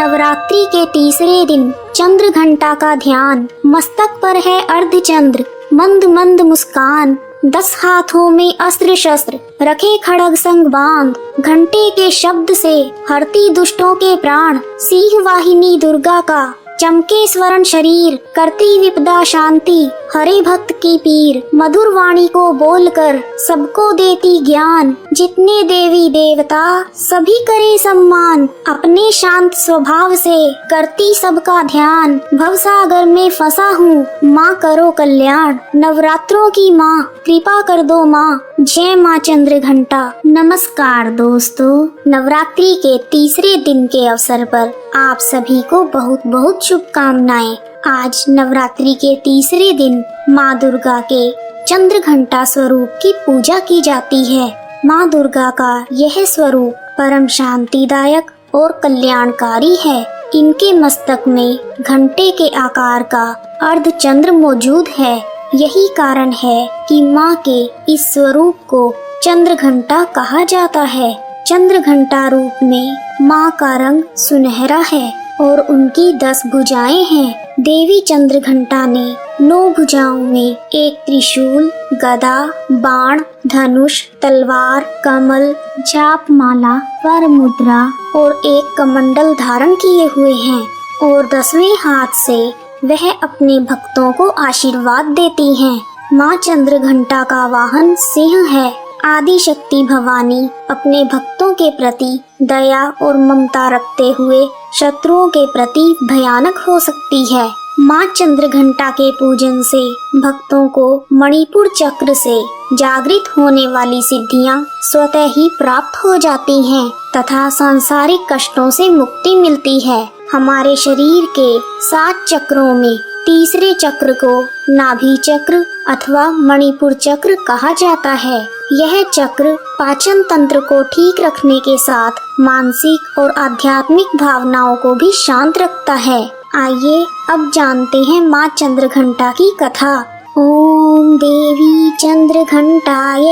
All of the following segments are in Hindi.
नवरात्रि के तीसरे दिन चंद्र घंटा का ध्यान। मस्तक पर है अर्ध चंद्र, मंद मंद मुस्कान। 10 हाथों में अस्त्र शस्त्र, रखे खड़ग संग बांध। घंटे के शब्द से हरती दुष्टों के प्राण। सिंह वाहिनी दुर्गा का चमके स्वर्ण शरीर, करती विपदा शांति, हरे भक्त की पीर। मधुर वाणी को बोलकर सबको देती ज्ञान। जितने देवी देवता सभी करे सम्मान। अपने शांत स्वभाव से करती सबका ध्यान। भवसागर में फंसा हूँ, माँ करो कल्याण। नवरात्रों की माँ कृपा कर दो माँ, जय माँ चंद्र घंटा। नमस्कार दोस्तों, नवरात्रि के तीसरे दिन के अवसर पर आप सभी को बहुत बहुत शुभकामनाएं। आज नवरात्रि के तीसरे दिन माँ दुर्गा के चंद्र घंटा स्वरूप की पूजा की जाती है। माँ दुर्गा का यह स्वरूप परम शांतिदायक और कल्याणकारी है। इनके मस्तक में घंटे के आकार का अर्ध चंद्र मौजूद है। यही कारण है कि माँ के इस स्वरूप को चंद्र घंटा कहा जाता है। चंद्र घंटा रूप में माँ का रंग सुनहरा है और उनकी 10 भुजाएं हैं। देवी चंद्र घंटा ने 9 भुजाओं में एक त्रिशूल, गदा, बाण, धनुष, तलवार, कमल, जाप माला, वर मुद्रा और एक कमंडल धारण किए हुए हैं और 10वें हाथ से वह अपने भक्तों को आशीर्वाद देती हैं। माँ चंद्र घंटा का वाहन सिंह है। आदि शक्ति भवानी अपने भक्तों के प्रति दया और ममता रखते हुए शत्रुओं के प्रति भयानक हो सकती है। माँ चंद्र घंटा के पूजन से भक्तों को मणिपुर चक्र से जागृत होने वाली सिद्धियां स्वतः ही प्राप्त हो जाती हैं तथा सांसारिक कष्टों से मुक्ति मिलती है। हमारे शरीर के 7 चक्रों में तीसरे चक्र को नाभि चक्र अथवा मणिपुर चक्र कहा जाता है। यह चक्र पाचन तंत्र को ठीक रखने के साथ मानसिक और आध्यात्मिक भावनाओं को भी शांत रखता है। आइए अब जानते हैं माँ चंद्र घंटा की कथा। ओम देवी चंद्र घंटाय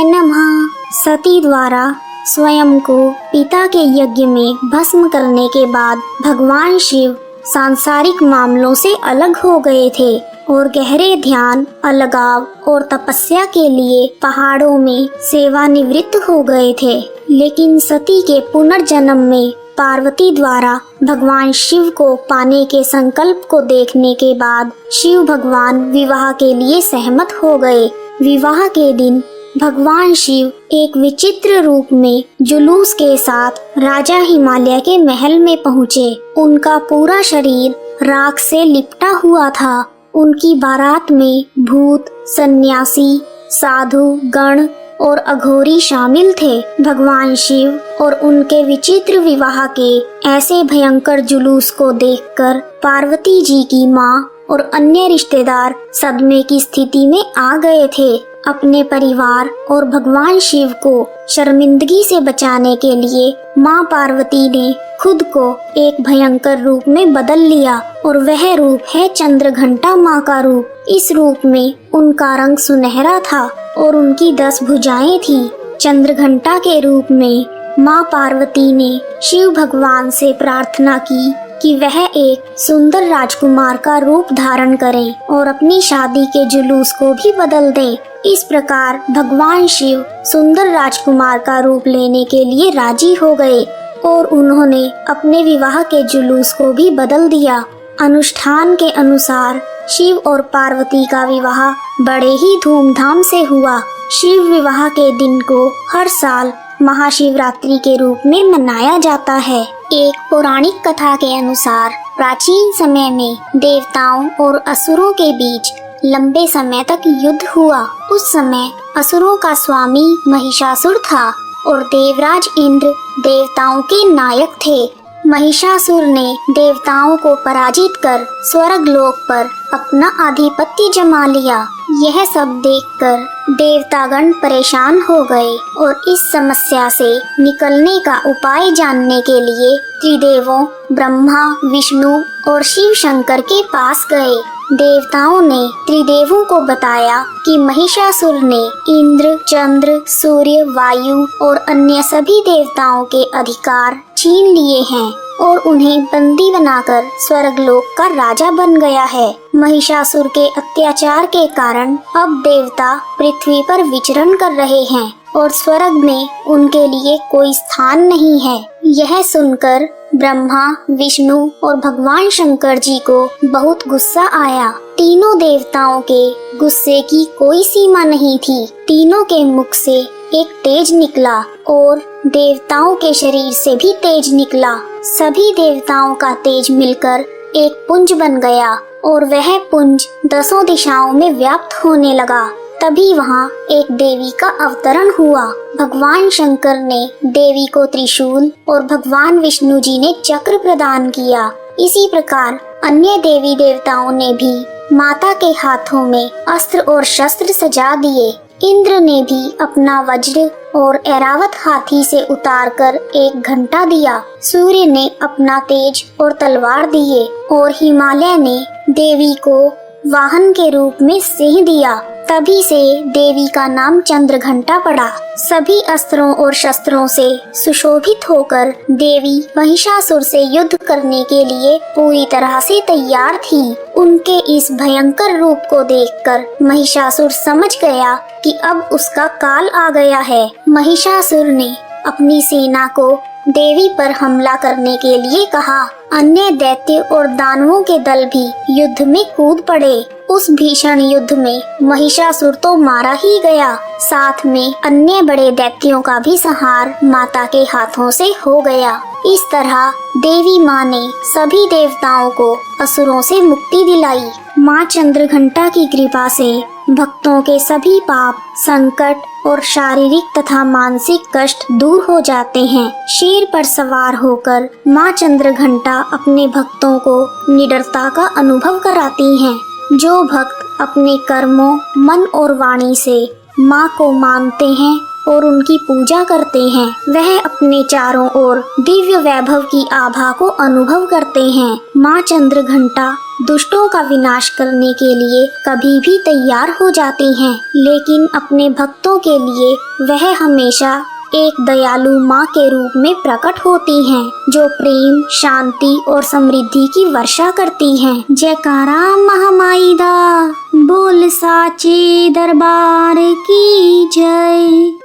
नमः। सती द्वारा स्वयं को पिता के यज्ञ में भस्म करने के बाद भगवान शिव सांसारिक मामलों से अलग हो गए थे और गहरे ध्यान, अलगाव और तपस्या के लिए पहाड़ों में सेवानिवृत्त हो गए थे। लेकिन सती के पुनर्जन्म में पार्वती द्वारा भगवान शिव को पाने के संकल्प को देखने के बाद शिव भगवान विवाह के लिए सहमत हो गए। विवाह के दिन भगवान शिव एक विचित्र रूप में जुलूस के साथ राजा हिमालय के महल में पहुँचे। उनका पूरा शरीर राख से लिपटा हुआ था। उनकी बारात में भूत, सन्यासी, साधु गण और अघोरी शामिल थे। भगवान शिव और उनके विचित्र विवाह के ऐसे भयंकर जुलूस को देखकर पार्वती जी की माँ और अन्य रिश्तेदार सदमे की स्थिति में आ गए थे। अपने परिवार और भगवान शिव को शर्मिंदगी से बचाने के लिए माँ पार्वती ने खुद को एक भयंकर रूप में बदल लिया और वह रूप है चंद्र घंटा माँ का रूप। इस रूप में उनका रंग सुनहरा था और उनकी 10 भुजाएं थी। चंद्र घंटा के रूप में माँ पार्वती ने शिव भगवान से प्रार्थना की कि वह एक सुंदर राजकुमार का रूप धारण करें और अपनी शादी के जुलूस को भी बदल दें। इस प्रकार भगवान शिव सुंदर राजकुमार का रूप लेने के लिए राजी हो गए और उन्होंने अपने विवाह के जुलूस को भी बदल दिया। अनुष्ठान के अनुसार शिव और पार्वती का विवाह बड़े ही धूमधाम से हुआ। शिव विवाह के दिन को हर साल महाशिवरात्रि के रूप में मनाया जाता है। एक पौराणिक कथा के अनुसार प्राचीन समय में देवताओं और असुरों के बीच लंबे समय तक युद्ध हुआ। उस समय असुरों का स्वामी महिषासुर था और देवराज इंद्र देवताओं के नायक थे। महिषासुर ने देवताओं को पराजित कर स्वर्ग लोक पर अपना आधिपत्य जमा लिया। यह सब देखकर देवतागण परेशान हो गए और इस समस्या से निकलने का उपाय जानने के लिए त्रिदेवों ब्रह्मा, विष्णु और शिव शंकर के पास गए। देवताओं ने त्रिदेवों को बताया कि महिषासुर ने इंद्र, चंद्र, सूर्य, वायु और अन्य सभी देवताओं के अधिकार छीन लिए हैं और उन्हें बंदी बनाकर स्वर्गलोक का राजा बन गया है। महिषासुर के अत्याचार के कारण अब देवता पृथ्वी पर विचरण कर रहे हैं और स्वर्ग में उनके लिए कोई स्थान नहीं है। यह सुनकर ब्रह्मा, विष्णु और भगवान शंकर जी को बहुत गुस्सा आया। तीनों देवताओं के गुस्से की कोई सीमा नहीं थी। तीनों के मुख से एक तेज निकला और देवताओं के शरीर से भी तेज निकला। सभी देवताओं का तेज मिलकर एक पुंज बन गया और वह पुंज 10 दिशाओं में व्याप्त होने लगा। तभी वहाँ एक देवी का अवतरण हुआ। भगवान शंकर ने देवी को त्रिशूल और भगवान विष्णु जी ने चक्र प्रदान किया। इसी प्रकार अन्य देवी देवताओं ने भी माता के हाथों में अस्त्र और शस्त्र सजा दिए। इंद्र ने भी अपना वज्र और ऐरावत हाथी से उतारकर एक घंटा दिया। सूर्य ने अपना तेज और तलवार दिए और हिमालय ने देवी को वाहन के रूप में सिंह दिया। तभी से देवी का नाम चंद्रघंटा पड़ा। सभी अस्त्रों और शस्त्रों से सुशोभित होकर देवी महिषासुर से युद्ध करने के लिए पूरी तरह से तैयार थी। उनके इस भयंकर रूप को देखकर महिषासुर समझ गया कि अब उसका काल आ गया है। महिषासुर ने अपनी सेना को देवी पर हमला करने के लिए कहा। अन्य दैत्य और दानवों के दल भी युद्ध में कूद पड़े। उस भीषण युद्ध में महिषासुर तो मारा ही गया, साथ में अन्य बड़े दैत्यों का भी संहार माता के हाथों से हो गया। इस तरह देवी माँ ने सभी देवताओं को असुरों से मुक्ति दिलाई। माँ चंद्रघंटा की कृपा से भक्तों के सभी पाप, संकट और शारीरिक तथा मानसिक कष्ट दूर हो जाते हैं। शेर पर सवार होकर माँ चंद्रघंटा अपने भक्तों को निडरता का अनुभव कराती हैं। जो भक्त अपने कर्मों, मन और वाणी से माँ को मानते हैं और उनकी पूजा करते हैं, वह अपने चारों ओर दिव्य वैभव की आभा को अनुभव करते हैं। माँ चंद्रघंटा दुष्टों का विनाश करने के लिए कभी भी तैयार हो जाती हैं, लेकिन अपने भक्तों के लिए वह हमेशा एक दयालु माँ के रूप में प्रकट होती हैं, जो प्रेम, शांति और समृद्धि की वर्षा करती हैं। जयकारा महामाई दा, बोल साचे दरबार की जय।